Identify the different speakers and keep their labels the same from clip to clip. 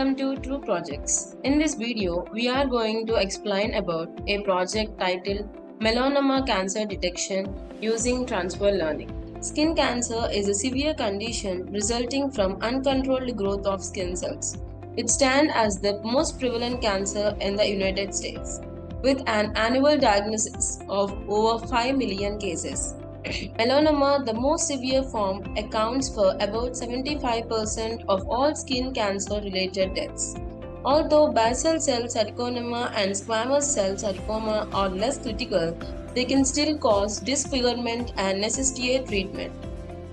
Speaker 1: welcome to True Projects. In this video, we are going to explain about a project titled Melanoma Cancer Detection using Transfer Learning. Skin cancer is a severe condition resulting from uncontrolled growth of skin cells. It stands as the most prevalent cancer in the United States, with an annual diagnosis of over 5 million cases. Melanoma, the most severe form, accounts for about 75% of all skin cancer related deaths. Although basal cell sarcoma and squamous cell sarcoma are less critical, they can still cause disfigurement and necessitate treatment.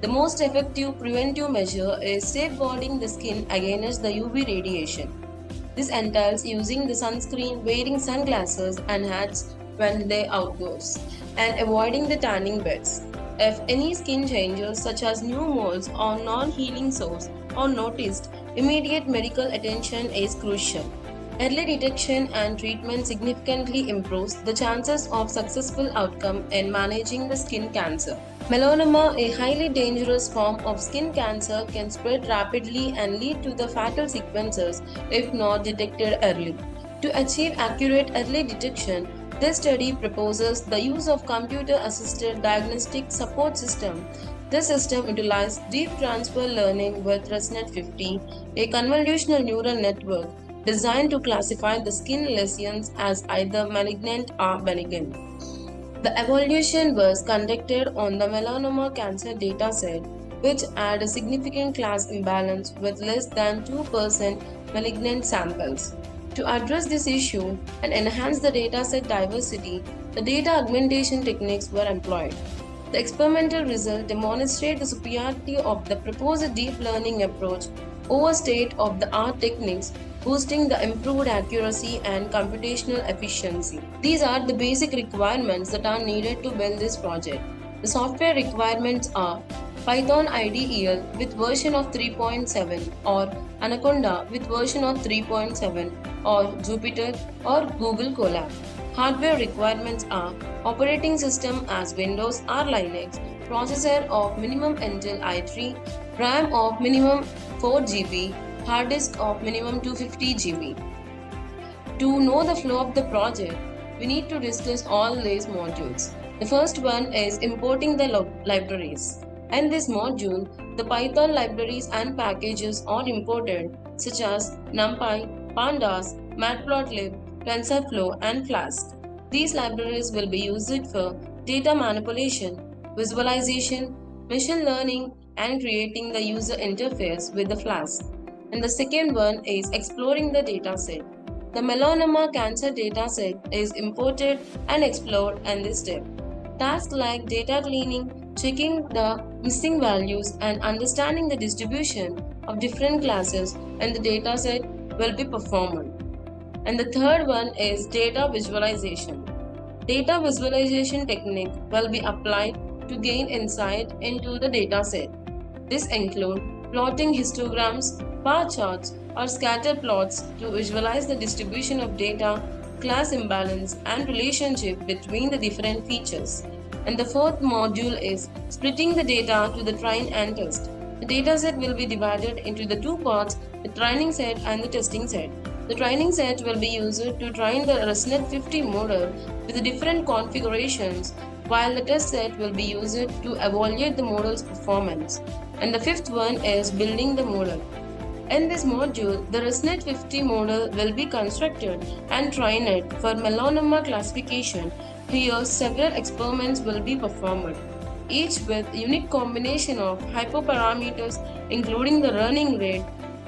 Speaker 1: The most effective preventive measure is safeguarding the skin against the UV radiation. This entails using the sunscreen, wearing sunglasses and hats when they outdoors, and avoiding the tanning beds. If any skin changes such as new moles or non-healing sores are noticed, immediate medical attention is crucial. Early detection and treatment significantly improves the chances of successful outcome in managing the skin cancer. Melanoma, a highly dangerous form of skin cancer, can spread rapidly and lead to the fatal sequences if not detected early. To achieve accurate early detection, this study proposes the use of computer-assisted diagnostic support system. This system utilizes deep transfer learning with ResNet-50, a convolutional neural network designed to classify the skin lesions as either malignant or benign. The evaluation was conducted on the melanoma cancer dataset, which had a significant class imbalance with less than 2% malignant samples. To address this issue and enhance the dataset diversity, the data augmentation techniques were employed. The experimental results demonstrate the superiority of the proposed deep learning approach over state-of-the-art techniques, boosting the improved accuracy and computational efficiency. These are the basic requirements that are needed to build this project. The software requirements are Python IDEL with version of 3.7 or Anaconda with version of 3.7 or Jupyter or Google Colab. Hardware requirements are operating system as Windows or Linux, processor of minimum Intel i3, RAM of minimum 4 GB, hard disk of minimum 250 GB. To know the flow of the project, we need to discuss all these modules. The first one is importing the libraries. In this module, the Python libraries and packages are imported such as NumPy, Pandas, Matplotlib, TensorFlow and Flask. These libraries will be used for data manipulation, visualization, machine learning and creating the user interface with the Flask. And the second one is exploring the dataset. The melanoma cancer dataset is imported and explored in this step. Tasks like data cleaning, checking the missing values and understanding the distribution of different classes in the dataset will be performed. And the third one is data visualization. Data visualization technique will be applied to gain insight into the dataset. This includes plotting histograms, bar charts, or scatter plots to visualize the distribution of data, class imbalance, and relationship between the different features. And the fourth module is splitting the data to the train and test. The dataset will be divided into the two parts, the training set and the testing set. The training set will be used to train the ResNet-50 model with the different configurations, while the test set will be used to evaluate the model's performance. And the fifth one is building the model. In this module, the ResNet-50 model will be constructed and trained for melanoma classification. Here, several experiments will be performed, each with unique combination of hyperparameters including the running rate,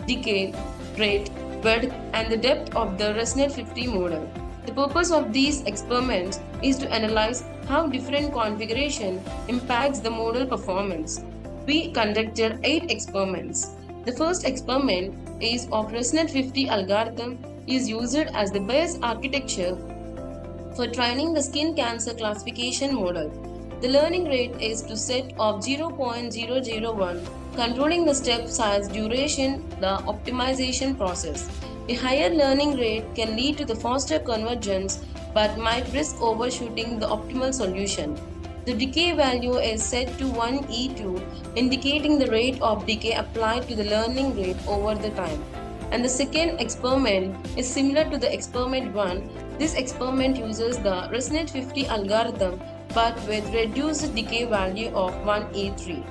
Speaker 1: decay rate, width, and the depth of the ResNet-50 model. The purpose of these experiments is to analyze how different configuration impacts the model performance. We conducted 8 experiments. The first experiment is of ResNet-50 algorithm is used as the base architecture for training the skin cancer classification model. The learning rate is to set of 0.001, controlling the step size duration, the optimization process. A higher learning rate can lead to the faster convergence but might risk overshooting the optimal solution. The decay value is set to 1e2, indicating the rate of decay applied to the learning rate over the time. And the second experiment is similar to the experiment 1. This experiment uses the ResNet 50 algorithm but with reduced decay value of 1E3.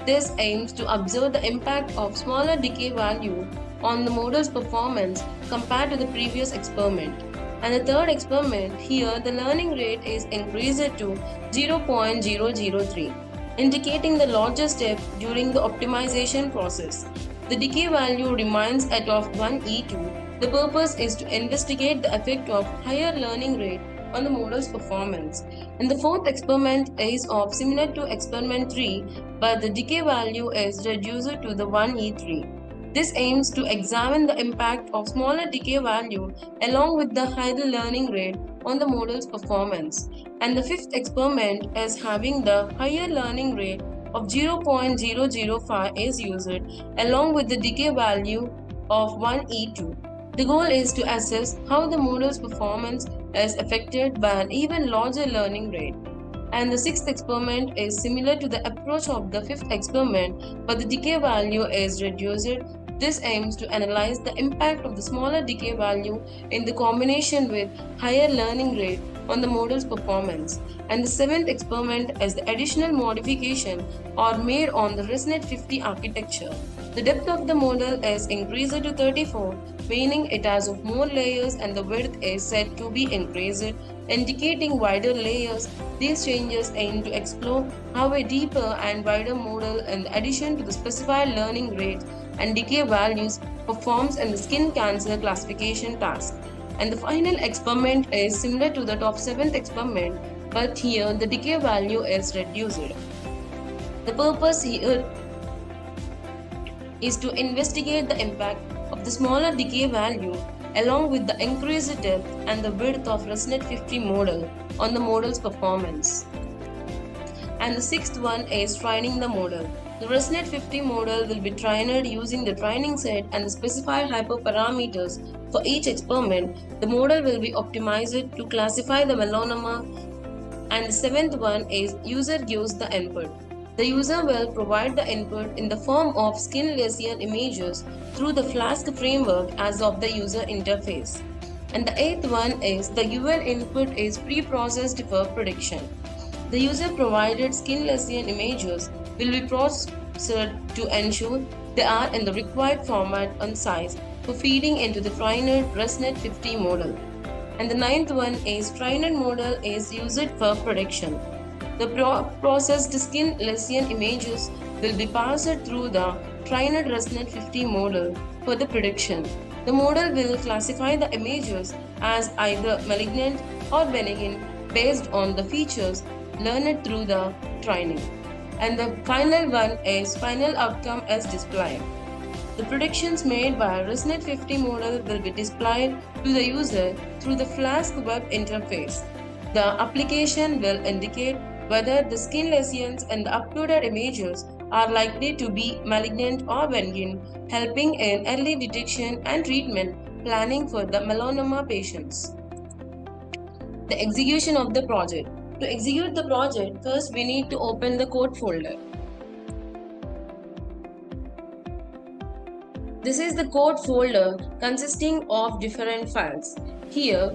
Speaker 1: This aims to observe the impact of smaller decay value on the model's performance compared to the previous experiment. And the third experiment, here the learning rate is increased to 0.003, indicating the largest step during the optimization process. The decay value remains at of 1E2. The purpose is to investigate the effect of higher learning rate on the model's performance. And the fourth experiment is of similar to experiment 3, but the decay value is reduced to the 1E3. This aims to examine the impact of smaller decay value along with the higher learning rate on the model's performance. And the fifth experiment is having the higher learning rate of 0.005 is used along with the decay value of 1E2. The goal is to assess how the model's performance is affected by an even larger learning rate. And the sixth experiment is similar to the approach of the fifth experiment, but the decay value is reduced. This aims to analyze the impact of the smaller decay value in the combination with higher learning rate on the model's performance. And the seventh experiment is the additional modification are made on the ResNet 50 architecture. The depth of the model is increased to 34, meaning it has more layers, and the width is said to be increased, indicating wider layers. These changes aim to explore how a deeper and wider model, in addition to the specified learning rate and decay values, performs in the skin cancer classification task. And the final experiment is similar to that of seventh experiment, but here the decay value is reduced. The purpose here is to investigate the impact of the smaller decay value along with the increased depth and the width of ResNet 50 model on the model's performance. And the sixth one is training the model. The ResNet 50 model will be trained using the training set and the specified hyperparameters for each experiment. The model will be optimized to classify the melanoma. And the seventh one is user gives the input. The user will provide the input in the form of skin lesion images through the Flask framework as of the user interface. And the eighth one is the UL input is pre-processed for prediction. The user provided skin lesion images will be processed to ensure they are in the required format and size for feeding into the trained ResNet 50 model. And the ninth one is trained model is used for prediction. The processed skin lesion images will be passed through the trained ResNet 50 model for the prediction. The model will classify the images as either malignant or benign based on the features learned through the training. And the final one is final outcome as displayed. The predictions made by ResNet 50 model will be displayed to the user through the Flask web interface. The application will indicate whether the skin lesions and the uploaded images are likely to be malignant or benign, helping in early detection and treatment planning for the melanoma patients. The execution of the project. To execute the project, first we need to open the code folder. This is the code folder consisting of different files. Here,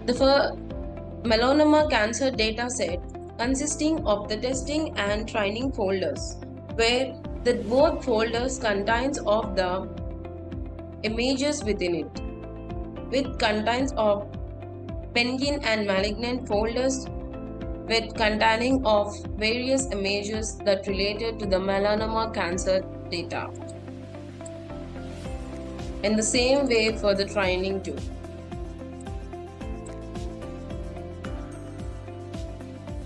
Speaker 1: the melanoma cancer dataset consisting of the testing and training folders, where the both folders contains of the images within it, with contains of benign and malignant folders with containing of various images that related to the melanoma cancer data. In the same way for the training too.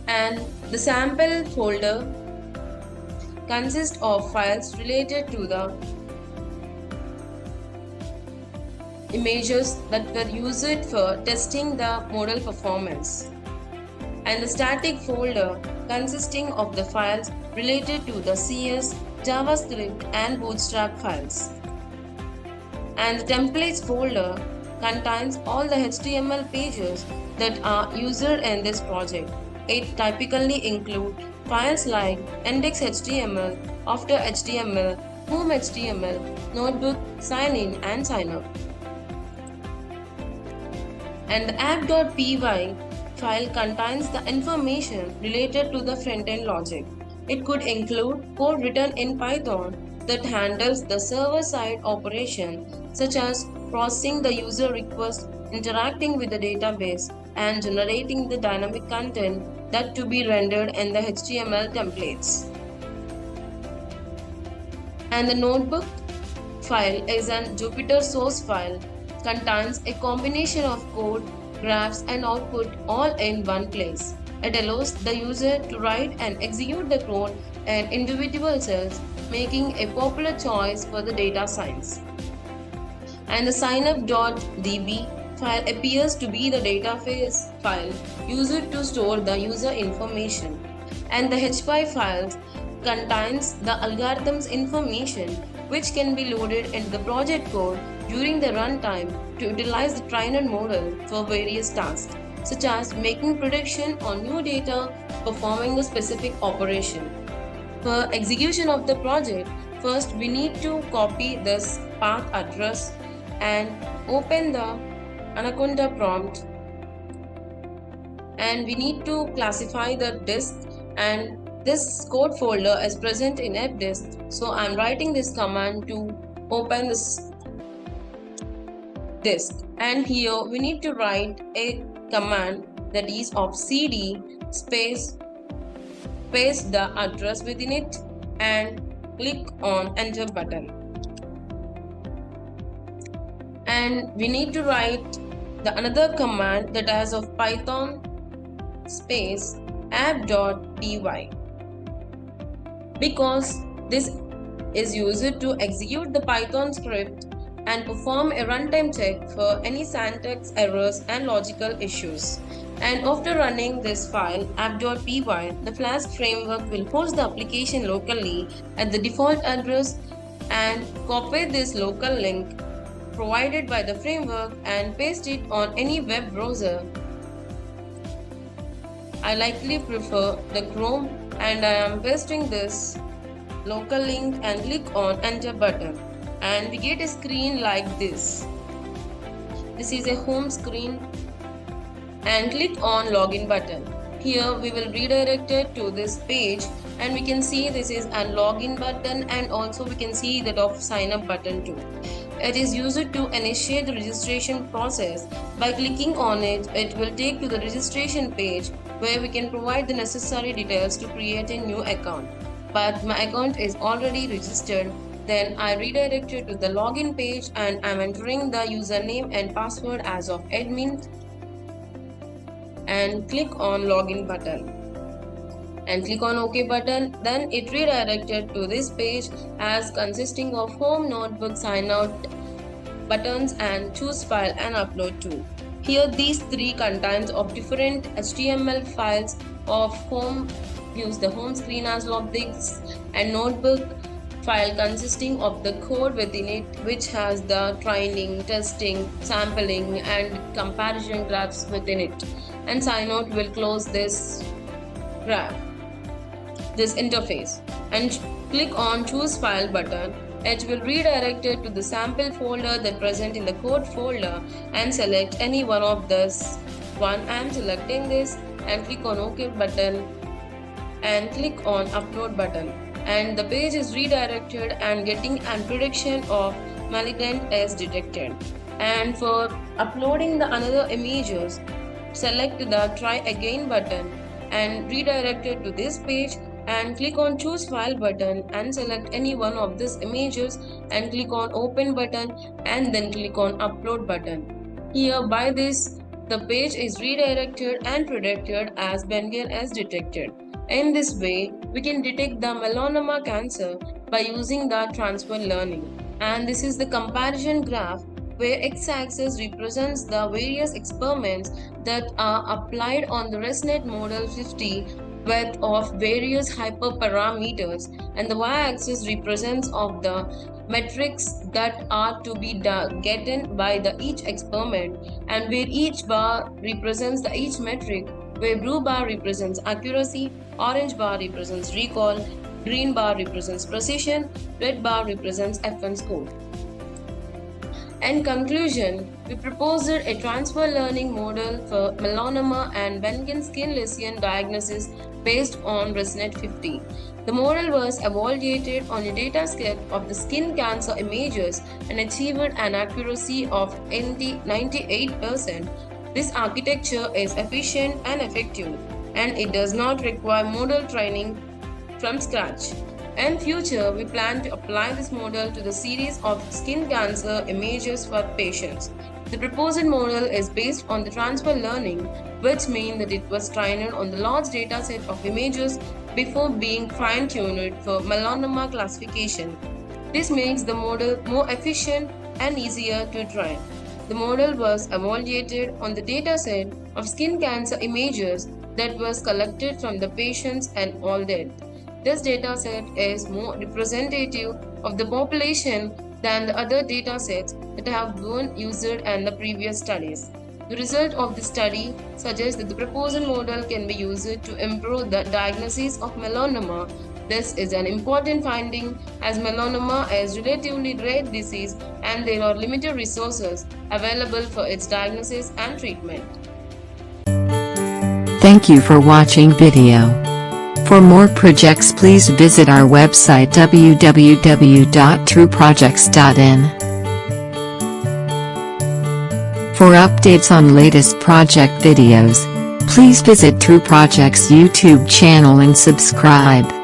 Speaker 1: And the sample folder consists of files related to the images that were used for testing the model performance. And the static folder consisting of the files related to the CS, JavaScript and Bootstrap files. And the templates folder contains all the HTML pages that are used in this project. It typically includes files like index.html, after HTML, Home HTML, Notebook, Sign In and Sign Up. And the app.py file contains the information related to the front-end logic. It could include code written in Python that handles the server-side operation such as processing the user request, interacting with the database, and generating the dynamic content that to be rendered in the HTML templates. And the notebook file is a Jupyter source file, contains a combination of code, graphs and output all in one place. It allows the user to write and execute the code in individual cells, making a popular choice for the data science. And the signup.db file appears to be the database file used to store the user information. And the HPy files contains the algorithm's information which can be loaded into the project code during the runtime to utilize the trainer model for various tasks, such as making prediction on new data, performing a specific operation. For execution of the project, first we need to copy this path address and open the Anaconda prompt, and we need to classify the disk, and this code folder is present in fdisk, so I'm writing this command to open this disk. And here we need to write a command that is of cd space paste the address within it and click on enter button. And we need to write the another command that is of python space app.py, because this is used to execute the Python script and perform a runtime check for any syntax errors and logical issues. And after running this file app.py, the Flask framework will host the application locally at the default address and copy this local link provided by the framework and paste it on any web browser. I likely prefer the Chrome, and I am pasting this local link and click on enter button, and we get a screen like this. This is a home screen, and click on login button. Here we will redirect it to this page, and we can see this is a login button, and also we can see that of sign up button too. It is used to initiate the registration process. By clicking on it, it will take to the registration page where we can provide the necessary details to create a new account. But my account is already registered. Then I redirect it to the login page and I'm entering the username and password as of admin and click on login button and click on OK button. Then it redirected to this page as consisting of home, notebook, sign out buttons and choose file and upload to. Here these three contains of different HTML files of home, use the home screen as logbooks, and notebook file consisting of the code within it which has the training, testing, sampling and comparison graphs within it. And sign out will close this graph, this interface, and click on choose file button. It will redirect it to the sample folder that present in the code folder and select any one of this one. I am selecting this and click on OK button and click on upload button, and the page is redirected and getting a prediction of malignant is detected. And for uploading the another images, select the try again button and redirect it to this page and click on choose file button and select any one of these images and click on open button and then click on upload button. Here by this the page is redirected and predicted as Bengal as detected. In this way we can detect the melanoma cancer by using the transfer learning. And this is the comparison graph where x-axis represents the various experiments that are applied on the ResNet model 50 with of various hyperparameters, and the y-axis represents of the metrics that are to be gotten by the each experiment, and where each bar represents the each metric, where blue bar represents accuracy, orange bar represents recall, green bar represents precision, red bar represents F1 score. In conclusion, we proposed a transfer learning model for melanoma and Bengen skin lesion diagnosis based on ResNet 50. The model was evaluated on a dataset of the skin cancer images and achieved an accuracy of 98%. This architecture is efficient and effective, and it does not require model training from scratch. In future, we plan to apply this model to the series of skin cancer images for patients. The proposed model is based on the transfer learning, which means that it was trained on the large dataset of images before being fine-tuned for melanoma classification. This makes the model more efficient and easier to train. The model was evaluated on the dataset of skin cancer images that was collected from the patients and all dead. This dataset is more representative of the population than the other datasets that have been used in the previous studies. The result of the study suggests that the proposed model can be used to improve the diagnosis of melanoma. This is an important finding as melanoma is a relatively rare disease and there are limited resources available for its diagnosis and treatment.
Speaker 2: Thank you for watching video. For more projects, please visit our website www.trueprojects.in. For updates on latest project videos, please visit True Projects YouTube channel and subscribe.